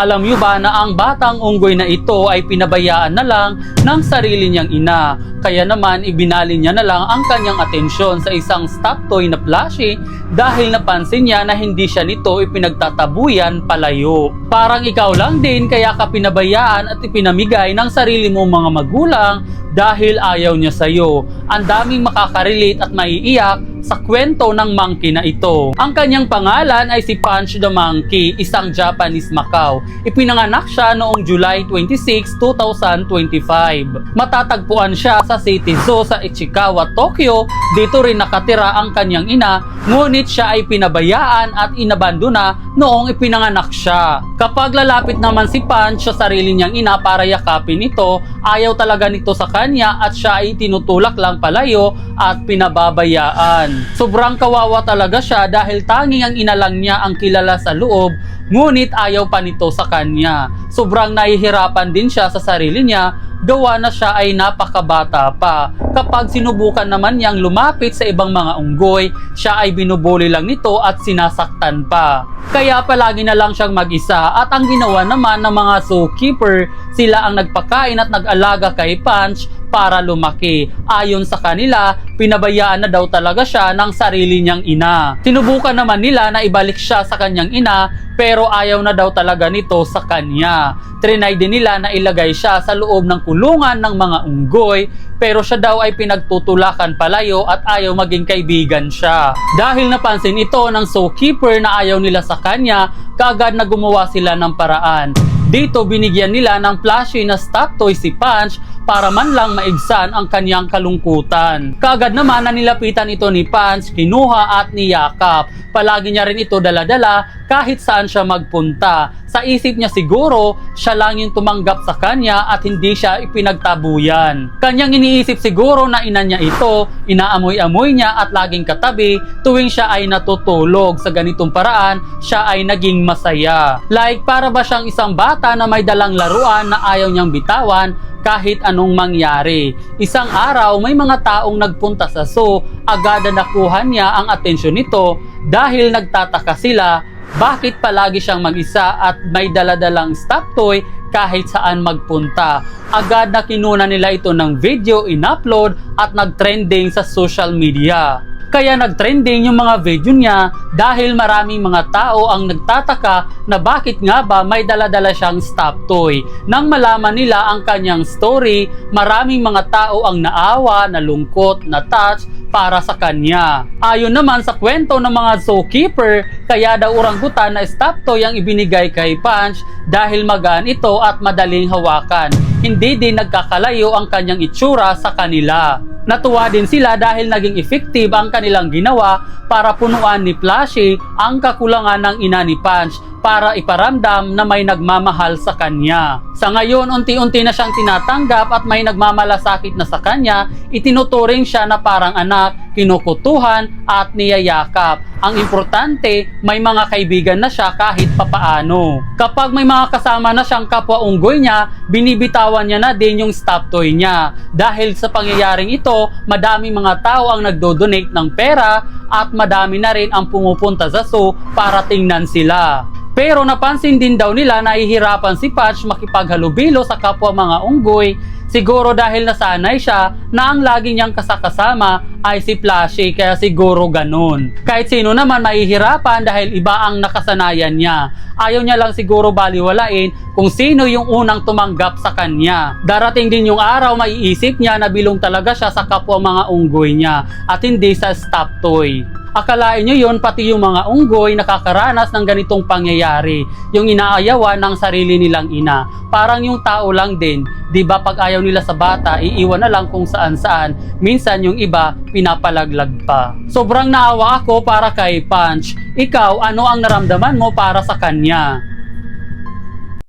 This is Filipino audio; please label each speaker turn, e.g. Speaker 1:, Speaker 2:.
Speaker 1: Alam niyo ba na ang batang unggoy na ito ay pinabayaan na lang ng sarili niyang ina? Kaya naman ibinali niya na lang ang kanyang atensyon sa isang stop toy na plushie dahil napansin niya na hindi siya nito ipinagtatabuyan palayo. Parang ikaw lang din kaya ka pinabayaan at ipinamigay ng sarili mong mga magulang dahil ayaw niya sa'yo. Ang daming makakarelate at maiiyak sa kwento ng monkey na ito. Ang kanyang pangalan ay si Punch the Monkey, isang Japanese macaw. Ipinanganak siya noong July 26, 2025. Matatagpuan siya sa City Zoo sa Ichikawa, Tokyo. Dito rin nakatira ang kanyang ina, ngunit siya ay pinabayaan at inabandona noong ipinanganak siya. Kapag lalapit naman si Punch sa sarili niyang ina para yakapin ito, ayaw talaga nito sa kanya at siya ay tinutulak lang palayo at pinababayaan. Sobrang kawawa talaga siya dahil tanging ang ina lang niya ang kilala sa loob, ngunit ayaw pa nito sa kanya. Sobrang nahihirapan din siya sa sarili niya, gawa na siya ay napakabata pa. Kapag sinubukan naman niyang lumapit sa ibang mga unggoy, siya ay binubuli lang nito at sinasaktan pa. Kaya palagi na lang siyang mag-isa at ang ginawa naman ng mga zookeeper, sila ang nagpakain at nag-alaga kay Punch para lumaki. Ayon sa kanila, pinabayaan na daw talaga siya ng sarili niyang ina. Sinubukan naman nila na ibalik siya sa kanyang ina pero ayaw na daw talaga nito sa kanya. Trinay din nila na ilagay siya sa loob ng kulungan ng mga unggoy pero siya daw ay pinagtutulakan palayo at ayaw maging kaibigan siya. Dahil napansin ito ng zookeeper na ayaw nila sa kanya, kaagad na gumawa sila ng paraan. Dito binigyan nila ng plushie na stop toy si Punch para man lang maibsan ang kanyang kalungkutan. Kaagad naman na nilapitan ito ni Punch, kinuha at niyakap. Palagi niya rin ito dala-dala kahit saan siya magpunta. Sa isip niya siguro, siya lang yung tumanggap sa kanya at hindi siya ipinagtabuyan. Kanyang iniisip siguro na ina niya ito, inaamoy-amoy niya at laging katabi tuwing siya ay natutulog. Sa ganitong paraan, siya ay naging masaya. Like para ba siyang isang bata na may dalang laruan na ayaw niyang bitawan kahit anong mangyari. Isang araw, may mga taong nagpunta sa zoo, agad na nakuha niya ang atensyon nito dahil nagtataka sila bakit palagi siyang mag-isa at may daladalang stop toy kahit saan magpunta. Agad na kinuna nila ito ng video, in-upload at nag-trending sa social media. Kaya nag-trending yung mga video niya dahil maraming mga tao ang nagtataka na bakit nga ba may daladala siyang stop toy. Nang malaman nila ang kanyang story, maraming mga tao ang naawa, nalungkot, na-touch para sa kanya. Ayon naman sa kwento ng mga zookeeper, kaya daw oranggutan na stop toy ang ibinigay kay Punch dahil magaan ito at madaling hawakan. Hindi din nagkakalayo ang kanyang itsura sa kanila. Natuwa din sila dahil naging effective ang kanilang ginawa para punuan ni Plushie ang kakulangan ng ina ni Punch para iparamdam na may nagmamahal sa kanya. Sa ngayon, unti-unti na siyang tinatanggap at may nagmamalasakit na sa kanya, itinuturing siya na parang anak, kinukutuhan at niyayakap. Ang importante, may mga kaibigan na siya kahit papaano. Kapag may mga kasama na siyang kapwa unggoy niya, binibitawan niya na din yung stop toy niya. Dahil sa pangyayaring ito, madaming mga tao ang nagdo-donate ng pera at madami na rin ang pumupunta sa zoo para tingnan sila. Pero napansin din daw nila na nahihirapan si Punch makipaghalubilo sa kapwa mga unggoy, siguro dahil nasanay siya na ang lagi niyang kasakasama ay si Plushie, kaya siguro ganun. Kahit sino naman mahihirapan dahil iba ang nakasanayan niya. Ayaw niya lang siguro baliwalain kung sino yung unang tumanggap sa kanya. Darating din yung araw maiisip niya na bilong talaga siya sa kapwa mga unggoy niya at hindi sa stop toy. Akalain nyo yun, pati yung mga unggoy nakakaranas ng ganitong pangyayari, yung inaayawan ng sarili nilang ina. Parang yung tao lang din, di ba pag ayaw nila sa bata, iiwan na lang kung saan-saan, minsan yung iba, pinapalaglag pa. Sobrang naawa ako para kay Punch. Ikaw, ano ang naramdaman mo para sa kanya?